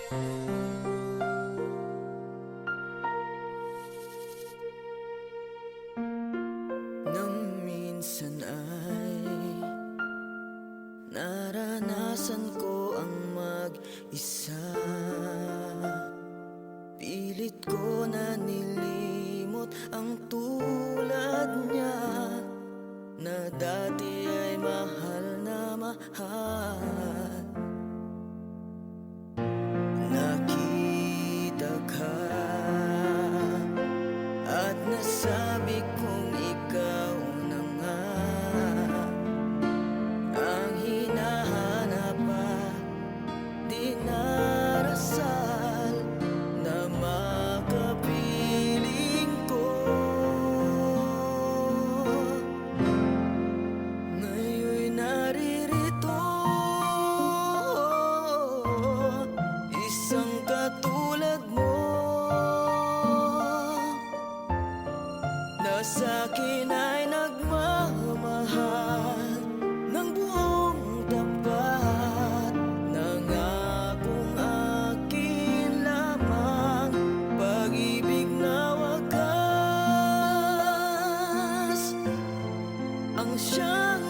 Nang minsan ay naranasan ko ang mag-isa, pilit ko na nilimot ang tulad niya na dati ay mahal na mahal. Nakita ka at nasabi kong ikaw na nga ang hinahanap at dinarasal na makapiling ko. Ngayon'y naririto, isang katulad mo na sa'kin ay nagmamahal ng buong tapat. Nangakong akin lamang pag-ibig na wagas ang siyang